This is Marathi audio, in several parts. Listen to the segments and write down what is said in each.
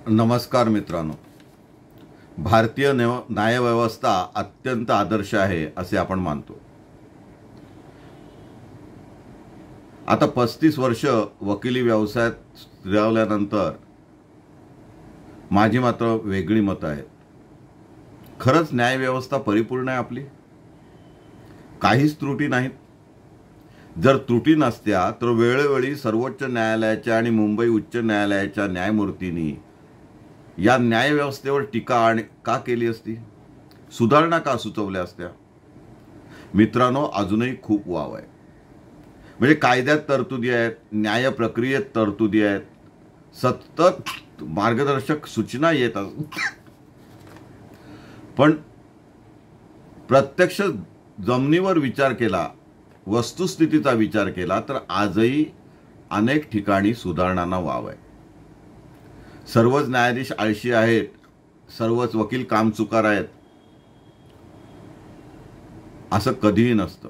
नमस्कार मित्रांनो. भारतीय न्यायव्यवस्था अत्यंत आदर्श आहे असे आपण मानतो. आता 35 वर्ष वकिली व्यवसायात स्थिरावल्यानंतर माझी मात्र वेगळी मतं आहेत. खरंच न्यायव्यवस्था परिपूर्ण आहे आपली? काहीच त्रुटी नाहीत. जर त्रुटी नसत्या तर वेळोवेळी सर्वोच्च न्यायालयाच्या आणि मुंबई उच्च न्यायालयाच्या न्यायमूर्तींनी या न्यायव्यवस्थेवर टीका का केली असती? सुधारणा का सुचवल्या असत्या? मित्रांनो, अजूनही खूप वाव आहे. म्हणजे कायद्यात तरतुदी आहेत, न्याय प्रक्रियेत तरतुदी आहेत, सतत मार्गदर्शक सूचना येत असतात. पण प्रत्यक्ष जमिनीवर विचार केला, वस्तुस्थितीचा विचार केला तर आजही अनेक ठिकाणी सुधारणांना वाव आहे. सर्वच न्यायाधीश आळशी आहेत, सर्वच वकील कामचुकार आहेत असं कधीही नसतं.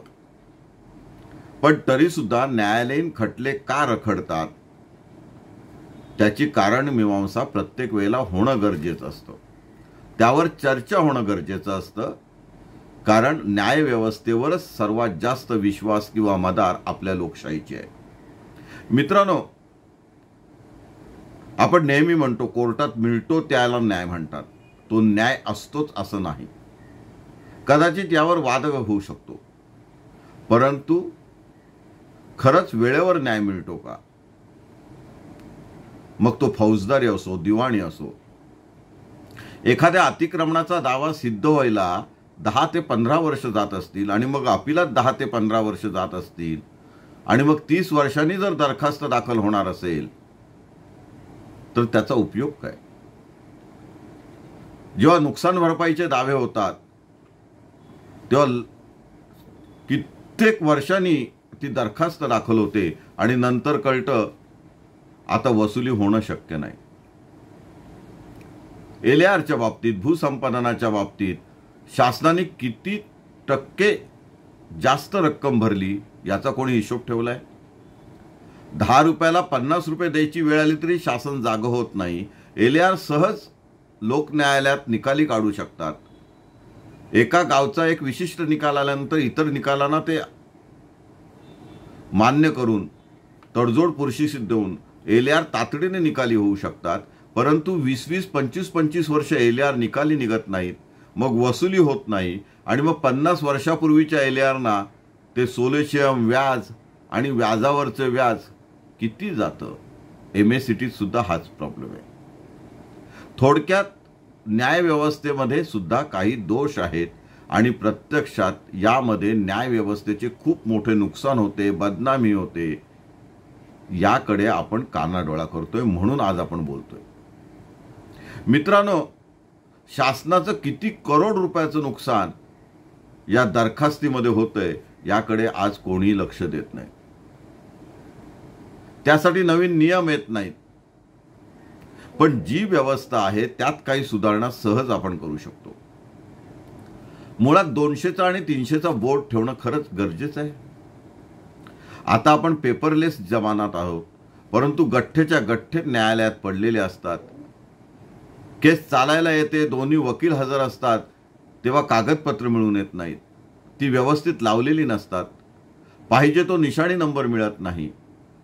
पण तरी सुद्धा न्यायालयीन खटले का रखडतात त्याची कारण मीमांसा प्रत्येक वेळेला होणं गरजेचं असतं. त्यावर चर्चा होणं गरजेचं असतं. कारण न्यायव्यवस्थेवरच सर्वात जास्त विश्वास किंवा मदार आपल्या लोकशाहीची आहे. मित्रांनो, आपण नेहमी म्हणतो कोर्टात मिळतो त्याला न्याय म्हणतात. तो न्याय असतोच असं नाही. कदाचित यावर वाद होऊ शकतो, परंतु खरंच वेळेवर न्याय मिळतो का? मग तो फौजदारी असो, दिवाणी असो. एखाद्या अतिक्रमणाचा दावा सिद्ध व्हायला 10 ते 15 वर्ष जात असतील आणि मग अपिलात 10 ते 15 वर्ष जात असतील आणि मग 30 वर्षांनी जर दरखास्त दाखल होणार असेल तर त्याचा उपयोग काय? जेव्हा नुकसान भरपाईचे दावे होतात तेव्हा कित्येक वर्षांनी ती दरखास्त दाखल होते आणि नंतर कळतं आता वसुली होणं शक्य नाही. LARच्या बाबतीत, भूसंपादनाच्या बाबतीत शासनाने किती टक्के जास्त रक्कम भरली याचा कोणी हिशोब ठेवलाय? 10 रुपयाला 50 रुपये द्यायची वेळ आली तरी शासन जागं होत नाही. LAR सहज लोक न्यायालयात निकाली काढू शकतात. एका गावचा एक विशिष्ट निकाल आल्यानंतर इतर निकालांना ते मान्य करून तडजोड पुरशी सिद्ध होऊन LAR तातडीने निकाली होऊ शकतात. परंतु 20-20, 25-25 वर्ष LAR निकाली निघत नाहीत, मग वसुली होत नाही आणि मग 50 वर्षापूर्वीच्या LARना ते सोलेशियम व्याज आणि व्याजावरचं व्याज किती जातं? MACTत सुद्धा हाच प्रॉब्लेम आहे. थोडक्यात न्यायव्यवस्थेमध्ये सुद्धा काही दोष आहेत आणि प्रत्यक्षात यामध्ये न्यायव्यवस्थेचे खूप मोठे नुकसान होते, बदनामी होते. याकडे आपण कानाडोळा करतोय, म्हणून आज आपण बोलतोय. मित्रांनो, शासनाचं किती करोड रुपयाचं नुकसान या दरखास्तीमध्ये होतंय याकडे आज कोणीही लक्ष देत नाही. त्यासाठी नवीन नियम येत नाहीत. पण जी व्यवस्था आहे त्यात काही सुधारणा सहज आपण करू शकतो. मुळात 200चा आणि 300चा बोर्ड ठेवणं खरंच गरजेचं आहे. आता आपण पेपरलेस जमान्यात आहोत, परंतु गठ्ठेच्या गठ्ठे न्यायालयात पडलेले असतात. केस चालायला येते, दोन्ही वकील हजर असतात, तेव्हा कागदपत्र मिळून येत नाहीत, ती व्यवस्थित लावलेली नसतात, पाहिजे तो निशाणी नंबर मिळत नाही.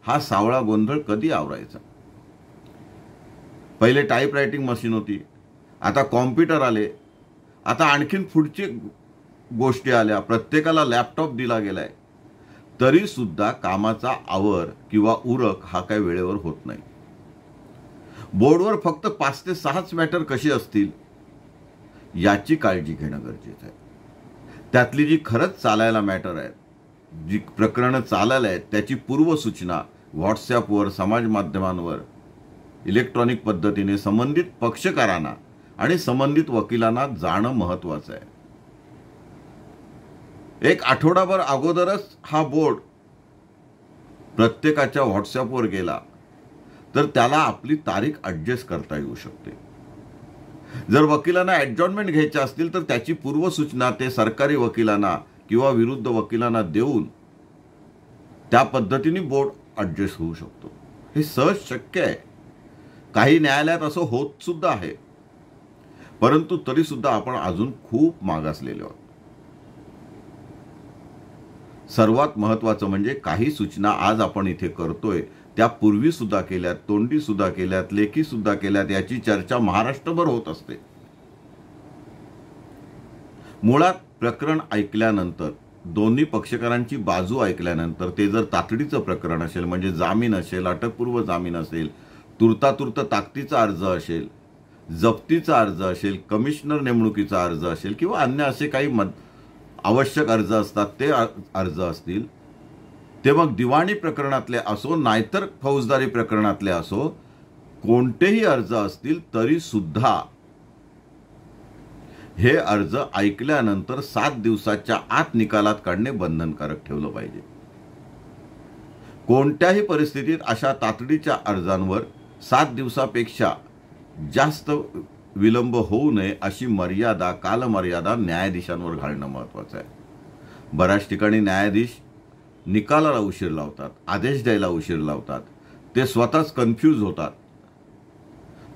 हा सावळा गोंधळ कधी आवरायचा? पहिले टाईपरायटिंग मशीन होती, आता कॉम्प्युटर आले, आता आणखीन पुढची गोष्टी आल्या, प्रत्येकाला लॅपटॉप दिला गेलाय. तरी सुद्धा कामाचा आवर किंवा उरक हा काही वेळेवर होत नाही. बोर्डवर फक्त 5 ते 6च मॅटर कशी असतील याची काळजी घेणं गरजेचं आहे. त्यातली जी खरंच चालायला मॅटर आहेत, जी प्रकरणं चालायला आहेत, त्याची पूर्वसूचना व्हॉट्सॲपवर, समाज माध्यमांवर इलेक्ट्रॉनिक पद्धतीने संबंधित पक्षकारांना आणि संबंधित वकिलांना जाणं महत्त्वाचं आहे. एक आठवडाभर अगोदरच हा बोर्ड प्रत्येकाच्या व्हॉट्सॲपवर गेला तर त्याला आपली तारीख ॲडजस्ट करता येऊ शकते. जर वकिलांना ॲडजॉर्नमेंट घ्यायचे असतील तर त्याची पूर्वसूचना ते सरकारी वकिलांना किंवा विरुद्ध वकिलांना देऊन त्या पद्धतीने बोर्ड ॲडजस्ट होऊ शकतो. हे सहज शक्य आहे. काही न्यायालयात असं होत सुद्धा आहे, परंतु तरी सुद्धा आपण अजून खूप मागासलेलो आहोत. सर्वात महत्त्वाचं म्हणजे काही सूचना आज आपण इथे करतोय त्या पूर्वी सुद्धा केल्यात, तोंडी सुद्धा केल्यात, लेखी सुद्धा केल्यात, याची चर्चा महाराष्ट्रभर होत असते. मुळात प्रकरण ऐकल्यानंतर, दोन्ही पक्षकारांची बाजू ऐकल्यानंतर, ते जर तातडीचं प्रकरण असेल म्हणजे जामीन असेल, अटकपूर्व जामीन असेल, तुर्तातुर्त ताकदीचा अर्ज असेल, जप्तीचा अर्ज असेल, कमिशनर नेमणुकीचा अर्ज असेल किंवा अन्य असे काही आवश्यक अर्ज असतात ते अर्ज असतील, ते मग दिवाणी प्रकरणातले असो नाहीतर फौजदारी प्रकरणातले असो, कोणतेही अर्ज असतील तरी सुद्धा हे अर्ज ऐकल्यानंतर 7 दिवसाच्या आत निकालात काढणे बंधनकारक ठेवलं पाहिजे. कोणत्याही परिस्थितीत अशा तातडीच्या अर्जांवर 7 दिवसापेक्षा जास्त विलंब होऊ नये अशी मर्यादा, कालमर्यादा न्यायाधीशांवर घालणं महत्त्वाचं आहे. बऱ्याच ठिकाणी न्यायाधीश निकालाला उशीर लावतात, आदेश द्यायला उशीर लावतात, ते स्वतःच कन्फ्यूज होतात,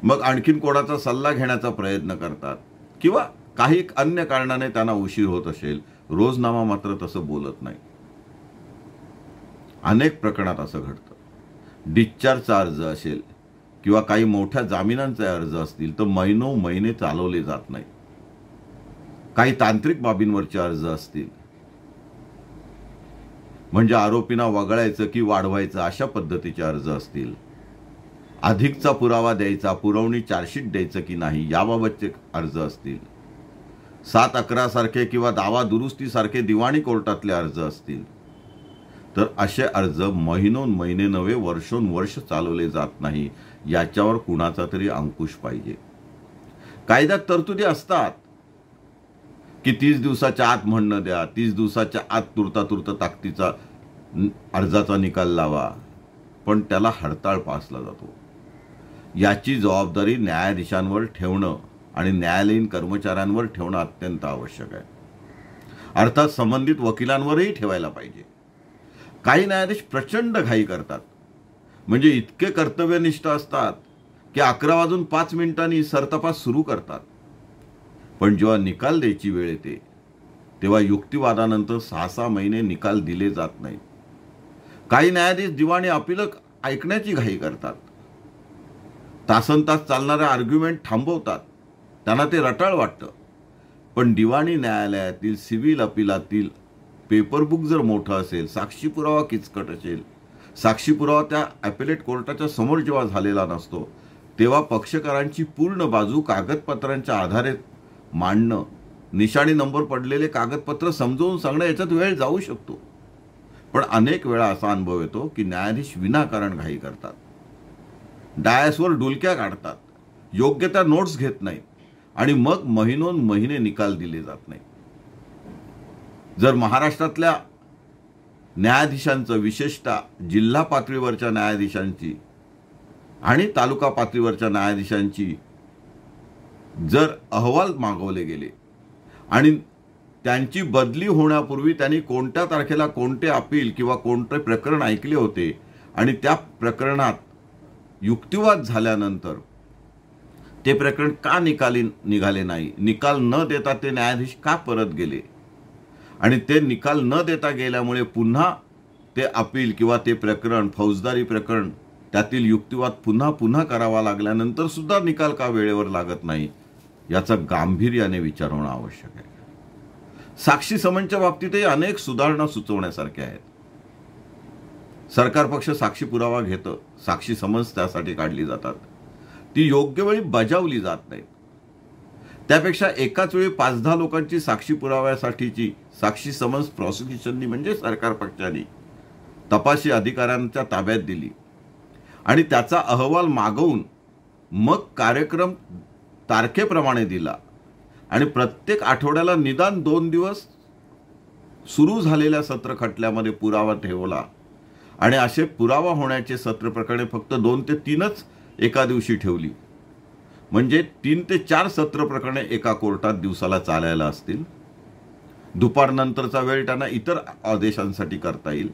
मग आणखीन कोणाचा सल्ला घेण्याचा प्रयत्न करतात किंवा काही अन्य कारणाने त्यांना उशीर होत असेल. रोजनामा मात्र तसं बोलत नाही. अनेक प्रकरणात असं घडतं. डिस्चार्जचा अर्ज असेल किंवा काही मोठ्या जामिनांचे अर्ज असतील तर महिने चालवले जात नाही. काही तांत्रिक बाबींवरचे अर्ज असतील म्हणजे आरोपींना वगळायचं की वाढवायचं अशा पद्धतीचे अर्ज असतील, अधिकचा पुरावा द्यायचा, पुरवणी चार्जशीट द्यायचं की नाही याबाबतचे अर्ज असतील, 7-11 सारखे किंवा दावा दुरुस्तीसारखे दिवाणी कोर्टातले अर्ज असतील, तर असे अर्ज महिने नव्हे वर्षोनवर्ष चालवले जात नाही. याच्यावर कुणाचा तरी अंकुश पाहिजे. कायद्यात तरतुदी असतात की 30 दिवसाच्या आत म्हणणं द्या, 30 दिवसाच्या आत तुर्तातुर्त ताकदीचा अर्जाचा निकाल लावा, पण त्याला हरताळ पासला जातो. याची जबाबदारी न्यायाधीशांवर ठेवणं आणि न्यायालयीन कर्मचाऱ्यांवर ठेवणं अत्यंत आवश्यक आहे. अर्थात संबंधित वकिलांवरही ठेवायला पाहिजे. काही न्यायाधीश प्रचंड घाई करतात, म्हणजे इतके कर्तव्यनिष्ठ असतात की 11:05 सरतपास सुरू करतात, पण जेव्हा निकाल द्यायची वेळ येते तेव्हा युक्तिवादानंतर 6-6 महिने निकाल दिले जात नाहीत. काही न्यायाधीश दिवाणी अपील ऐकण्याची घाई करतात, तासनतास चालणारे आर्ग्युमेंट थांबवतात, त्यांना ते रटाळ वाटतं. पण दिवाणी न्यायालयातील सिव्हिल अपिलातील पेपरबुक जर मोठं असेल, साक्षी पुरावा किचकट असेल, साक्षी पुरावा त्या ॲपेलेट कोर्टाच्या समोर जेव्हा झालेला नसतो, तेव्हा पक्षकारांची पूर्ण बाजू कागदपत्रांच्या आधारे मांडणं, निशाणी नंबर पडलेले कागदपत्र समजावून सांगणं, याच्यात वेळ जाऊ शकतो. पण अनेक वेळा असा अनुभव येतो की न्यायाधीश विनाकारण घाई करतात, डायसवर डुलक्या काढतात, योग्य त्या नोट्स घेत नाहीत आणि मग महिने निकाल दिले जात नाही. जर महाराष्ट्रातल्या न्यायाधीशांचं, विशेषतः जिल्हा पातळीवरच्या न्यायाधीशांची आणि तालुका पातळीवरच्या न्यायाधीशांची जर अहवाल मागवले गेले आणि त्यांची बदली होण्यापूर्वी त्यांनी कोणत्या तारखेला कोणते अपील किंवा कोणते प्रकरण ऐकले होते आणि त्या प्रकरणात युक्तिवाद झाल्यानंतर ते प्रकरण का निकाली निघाले नाही, निकाल न देता ते न्यायाधीश का परत गेले आणि ते निकाल न देता गेल्यामुळे पुन्हा ते अपील किंवा ते प्रकरण, फौजदारी प्रकरण, त्यातील युक्तिवाद पुन्हा करावा लागल्यानंतर सुद्धा निकाल का वेळेवर लागत नाही, याचं गांभीर्याने विचार होणं आवश्यक आहे. साक्षी समनच्या बाबतीतही अनेक सुधारणा सुचवण्यासारख्या आहेत. सरकार पक्ष साक्षी पुरावा घेतं, साक्षी समन्स त्यासाठी काढली जातात, ती योग्य वेळी बजावली जात नाही. त्यापेक्षा एकाच वेळी 5-10 लोकांची साक्षी पुराव्यासाठीची साक्षी समन्स प्रॉसिक्युशननी म्हणजे सरकार पक्षाने तपासी अधिकाऱ्यांच्या ताब्यात दिली आणि त्याचा अहवाल मागवून मग कार्यक्रम तारखेप्रमाणे दिला आणि प्रत्येक आठवड्याला निदान 2 दिवस सुरू झालेल्या सत्र खटल्यामध्ये पुरावा ठेवला आणि असे पुरावा होण्याचे सत्र प्रकरणे फक्त 2 ते 3च एका दिवशी ठेवली, म्हणजे 3 ते 4 सत्र प्रकरणे एका कोर्टात दिवसाला चालायला असतील. दुपारनंतरचा वेळ त्यांना इतर आदेशांसाठी करता येईल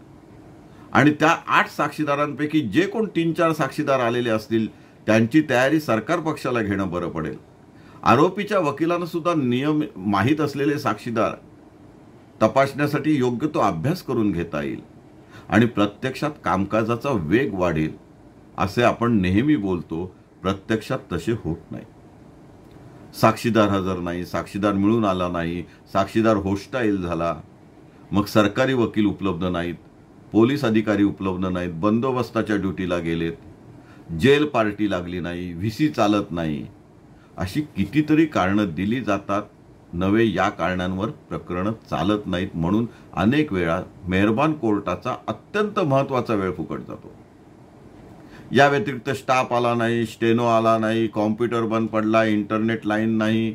आणि त्या 8 साक्षीदारांपैकी जे कोण 3-4 साक्षीदार आलेले असतील त्यांची तयारी सरकार पक्षाला घेणं बरं पडेल. आरोपीच्या वकिलांना सुद्धा नियम माहीत असलेले साक्षीदार तपासण्यासाठी योग्य तो अभ्यास करून घेता येईल आणि प्रत्यक्षात कामकाजाचा वेग वाढेल. असे आपण नेहमी बोलतो, प्रत्यक्षात तसे होत नाही. साक्षीदार हजर नाही, साक्षीदार मिळून आला नाही, साक्षीदार होस्टाईल झाला, मग सरकारी वकील उपलब्ध नाहीत, पोलीस अधिकारी उपलब्ध नाहीत, बंदोबस्ताच्या ड्युटीला गेलेत, जेल पार्टी लागली नाही, व्हीसी चालत नाही, अशी कितीतरी कारणं दिली जातात. नवे या कारणांवर प्रकरणं चालत नाहीत. म्हणून अनेक वेळा मेहरबान कोर्टाचा अत्यंत महत्त्वाचा वेळ फुकट जातो. या व्यतिरिक्त स्टाफ आला नाही, स्टेनो आला नाही, कॉम्प्युटर बंद पडला, इंटरनेट लाईन नाही,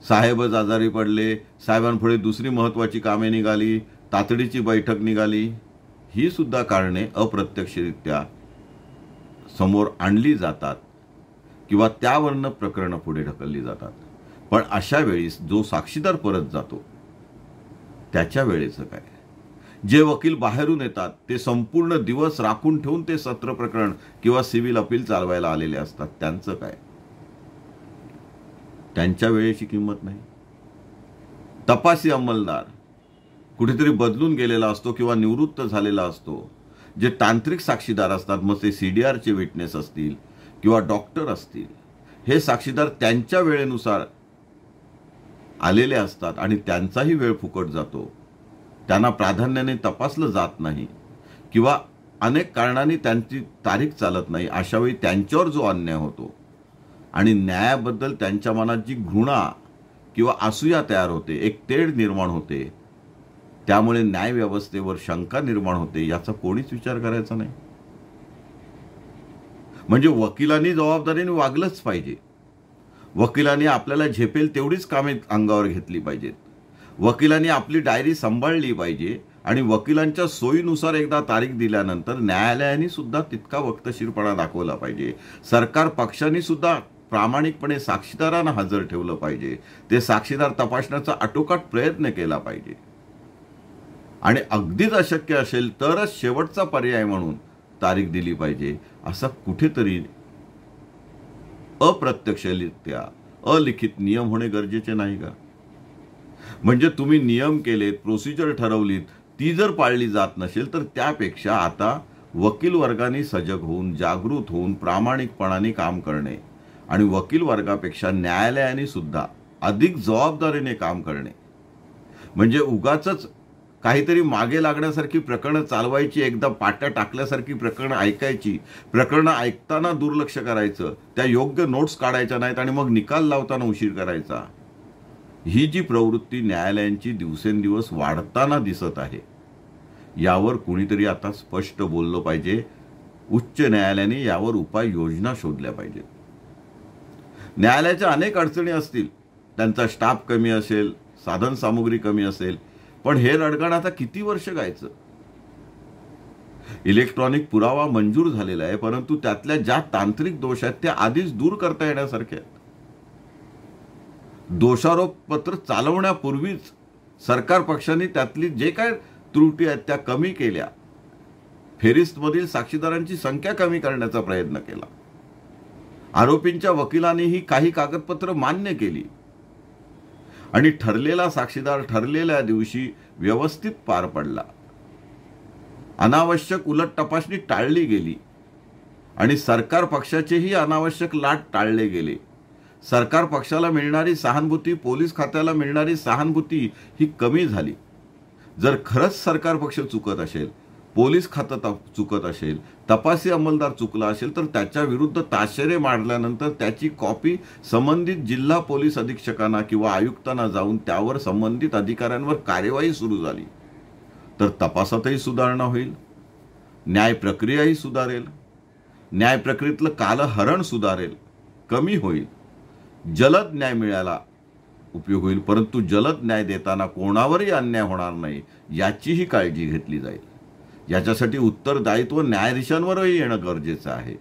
साहेबच आजारी पडले, साहेबांपुढे दुसरी महत्त्वाची कामे निघाली, तातडीची बैठक निघाली, ही सुद्धा कारणे अप्रत्यक्षरित्या समोर आणली जातात किंवा त्यावरनं प्रकरणं पुढे ढकलली जातात. पण अशा वेळी जो साक्षीदार परत जातो त्याच्या वेळेचं काय? जे वकील बाहेरून येतात ते संपूर्ण दिवस राखून ठेवून ते सत्र प्रकरण किंवा सिव्हिल अपील चालवायला आलेले असतात, त्यांचं काय? त्यांच्या वेळेची किंमत नाही. तपासी अंमलदार कुठेतरी बदलून गेलेला असतो किंवा निवृत्त झालेला असतो. जे तांत्रिक साक्षीदार असतात, मग ते CDRचे विटनेस असतील किंवा डॉक्टर असतील, हे साक्षीदार त्यांच्या वेळेनुसार आलेले असतात आणि त्यांचाही वेळ फुकट जातो. त्यांना प्राधान्याने तपासलं जात नाही किंवा अनेक कारणांनी त्यांची तारीख चालत नाही. अशावेळी त्यांच्यावर जो अन्याय होतो आणि न्यायाबद्दल त्यांच्या मनात जी घृणा किंवा असूया तयार होते, एक तेढ निर्माण होते, त्यामुळे न्यायव्यवस्थेवर शंका निर्माण होते, याचा कोणीच विचार करायचा नाही. म्हणजे वकिलांनी जबाबदारीने वागलंच पाहिजे. वकिलांनी आपल्याला झेपेल तेवढीच कामे अंगावर घेतली पाहिजेत. वकिलांनी आपली डायरी सांभाळली पाहिजे आणि वकिलांच्या सोयीनुसार एकदा तारीख दिल्यानंतर न्यायालयाने सुद्धा तितका वक्तशीरपणा दाखवला पाहिजे. सरकार पक्षांनी सुद्धा प्रामाणिकपणे साक्षीदारांना हजर ठेवलं पाहिजे. ते साक्षीदार तपासण्याचा आटोकाट प्रयत्न केला पाहिजे आणि अगदीच अशक्य असेल तरच शेवटचा पर्याय म्हणून तारीख दिली पाहिजे. असा कुठेतरी अप्रत्यक्षरित्या अलिखित नियम होणे गरजेचे नाही का? म्हणजे तुम्ही नियम केलेत, प्रोसिजर ठरवलीत, ती जर पाळली जात नसेल तर त्यापेक्षा आता वकील वर्गाने सजग होऊन, जागृत होऊन, प्रामाणिकपणाने काम करणे आणि वकील वर्गापेक्षा न्यायालयाने सुद्धा अधिक जबाबदारीने काम करणे. म्हणजे उगाचच काहीतरी मागे लागण्यासारखी प्रकरणं चालवायची, एकदा पाट्या टाकल्यासारखी प्रकरणं ऐकायची, प्रकरणं ऐकताना दुर्लक्ष करायचं, त्या योग्य नोट्स काढायच्या नाहीत आणि मग निकाल लावताना उशीर करायचा. ही जी प्रवृत्ती न्यायालयांची दिवसेंदिवस वाढताना दिसत आहे, यावर कुणीतरी आता स्पष्ट बोललं पाहिजे. उच्च न्यायालयाने यावर उपाययोजना शोधल्या पाहिजेत. न्यायालयाच्या अनेक अडचणी असतील, त्यांचा स्टाफ कमी असेल, साधन सामुग्री कमी असेल, पण हे रडगाण आता किती वर्ष गायचं? इलेक्ट्रॉनिक पुरावा मंजूर झालेला आहे, परंतु त्यातल्या ज्या तांत्रिक दोष आहेत त्या आधीच दूर करता येण्यासारखे आहेत. दोषारोप पत्र चालवण्यापूर्वीच सरकार पक्षांनी त्यातली जे काय त्रुटी आहेत त्या कमी केल्या. फेरिस्टमधील साक्षीदारांची संख्या कमी करण्याचा प्रयत्न केला. आरोपींच्या वकिलांनीही काही कागदपत्र मान्य केली आणि ठरलेला साक्षीदार ठरलेल्या दिवशी व्यवस्थित पार पडला. अनावश्यक उलट तपासणी टाळली गेली आणि सरकार पक्षाचेही अनावश्यक लाट टाळले गेले. सरकार पक्षाला मिळणारी सहानुभूती, पोलीस खात्याला मिळणारी सहानुभूती ही कमी झाली. जर खरंच सरकार पक्ष चुकत असेल, पोलीस खातं चुकत असेल, तपासी अंमलदार चुकला असेल तर त्याच्या विरुद्ध ताशेरे मारल्यानंतर त्याची कॉपी संबंधित जिल्हा पोलीस अधीक्षकांना किंवा आयुक्तांना जाऊन त्यावर संबंधित अधिकाऱ्यांवर कार्यवाही सुरू झाली तर तपासातही सुधारणा होईल, न्याय प्रक्रियाही सुधारेल, न्याय प्रक्रियेतलं कालहरण सुधारेल, कमी होईल, जलद न्याय मिळायला उपयोग होईल. परंतु जलद न्याय देताना कोणावरही अन्याय होणार नाही याचीही काळजी घेतली जाईल. याच्यासाठी उत्तरदायित्व न्यायाधीशांवरही येणं गरजेचं आहे.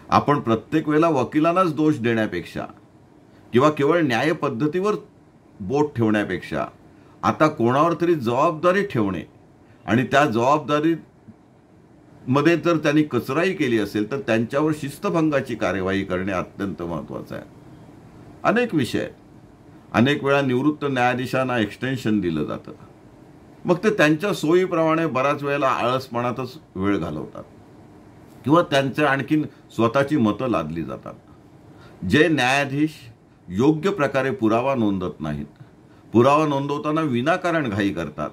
आपण प्रत्येक वेळेला वकिलांनाच दोष देण्यापेक्षा किंवा केवळ न्याय पद्धतीवर बोट ठेवण्यापेक्षा आता कोणावर तरी जबाबदारी ठेवणे आणि त्या जबाबदारी मध्ये जर त्यांनी कचराई केली असेल तर त्यांच्यावर शिस्तभंगाची कार्यवाही करणे अत्यंत महत्वाचं आहे. अनेक विषय आहेत. अनेक वेळा निवृत्त न्यायाधीशांना एक्सटेन्शन दिलं जातं. मग ते त्यांच्या सोयीप्रमाणे बऱ्याच वेळेला आळसपणातच वेळ घालवतात किंवा त्यांचे आणखीन स्वतःची मतं लादली जातात. जे न्यायाधीश योग्य प्रकारे पुरावा नोंदवत नाहीत, पुरावा नोंदवताना विनाकारण घाई करतात,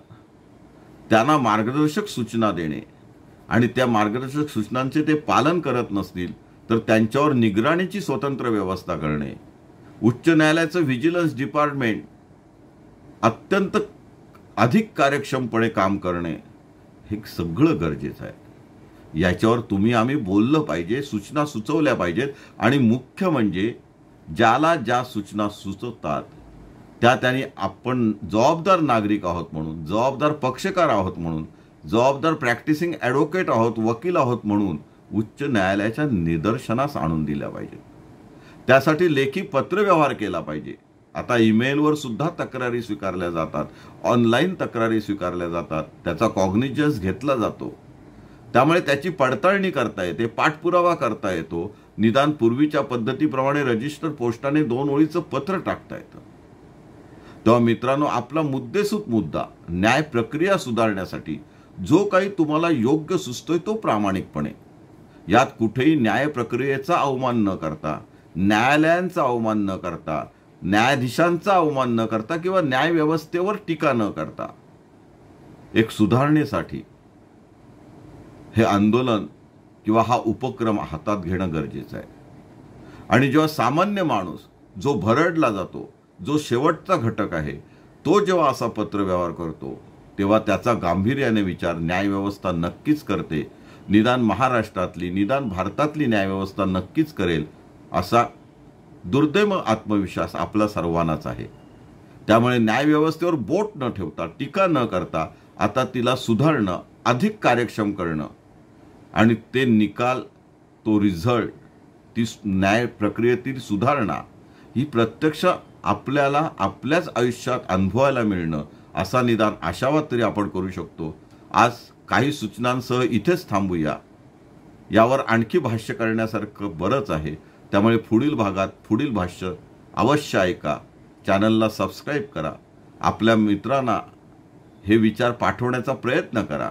त्यांना मार्गदर्शक सूचना देणे आणि त्या मार्गदर्शक सूचनांचे ते पालन करत नसतील तर त्यांच्यावर निगराणीची स्वतंत्र व्यवस्था करणे, उच्च न्यायालयाचं व्हिजिलन्स डिपार्टमेंट अत्यंत अधिक कार्यक्षमपणे काम करणे हे सगळं गरजेचं आहे. याच्यावर तुम्ही आम्ही बोललं पाहिजे, सूचना सुचवल्या पाहिजेत आणि मुख्य म्हणजे ज्याला ज्या सूचना सुचवतात त्या त्यांनी आपण जबाबदार नागरिक आहोत म्हणून, जबाबदार पक्षकार आहोत म्हणून, जबाबदार प्रॅक्टिसिंग ॲडव्होकेट आहोत, वकील आहोत म्हणून उच्च न्यायालयाच्या निदर्शनास आणून दिल्या पाहिजे. त्यासाठी लेखी पत्रव्यवहार केला पाहिजे. आता ईमेलवर सुद्धा तक्रारी स्वीकारल्या जातात, ऑनलाईन तक्रारी स्वीकारल्या जातात, त्याचा कॉग्निजन्स घेतला जातो. त्यामुळे त्याची पडताळणी करता येते, पाठपुरावा करता येतो. निदान पूर्वीच्या पद्धतीप्रमाणे रजिस्टर पोस्टाने 2 ओळीचं पत्र टाकता येतं. तेव्हा मित्रांनो, आपला मुद्देसूद मुद्दा न्याय प्रक्रिया सुधारण्यासाठी जो काही तुम्हाला योग्य सुचतोय तो प्रामाणिकपणे, यात कुठेही न्याय प्रक्रियेचा अवमान न करता, न्यायालयांचा अवमान न करता, न्यायाधीशांचा अवमान न करता किंवा न्याय व्यवस्थेवर टीका न करता एक सुधारणेसाठी हे आंदोलन किंवा हा उपक्रम हातात घेणं गरजेचं आहे. आणि जेव्हा सामान्य माणूस जो भरडला जातो, जो शेवटचा घटक आहे, तो जेव्हा असा पत्रव्यवहार करतो तेव्हा त्याचा गांभीर्याने विचार न्यायव्यवस्था नक्कीच करते. निदान महाराष्ट्रातली, निदान भारतातली न्यायव्यवस्था नक्कीच करेल असा दुर्दैव आत्मविश्वास आपला सर्वांनाच आहे. त्यामुळे न्यायव्यवस्थेवर बोट न ठेवता, टीका न करता आता तिला सुधारणं, अधिक कार्यक्षम करणं आणि ते निकाल, तो रिझल्ट, ती न्याय प्रक्रियेतील सुधारणा ही प्रत्यक्ष आपल्याला आपल्याच आयुष्यात अनुभवायला मिळणं असा निदान आशावाद तरी आपण करू शकतो. आज काही सूचनांसह इथेच थांबूया. यावर आणखी भाष्य करण्यासारखं बरंच आहे. त्यामुळे पुढील भागात पुढील भाष्य अवश्य ऐका. चॅनलला सबस्क्राईब करा. आपल्या मित्रांना हे विचार पाठवण्याचा प्रयत्न करा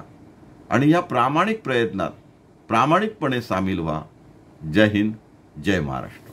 आणि या प्रामाणिक प्रयत्नात प्रामाणिकपणे सामील व्हा. जय हिंद, जय महाराष्ट्र.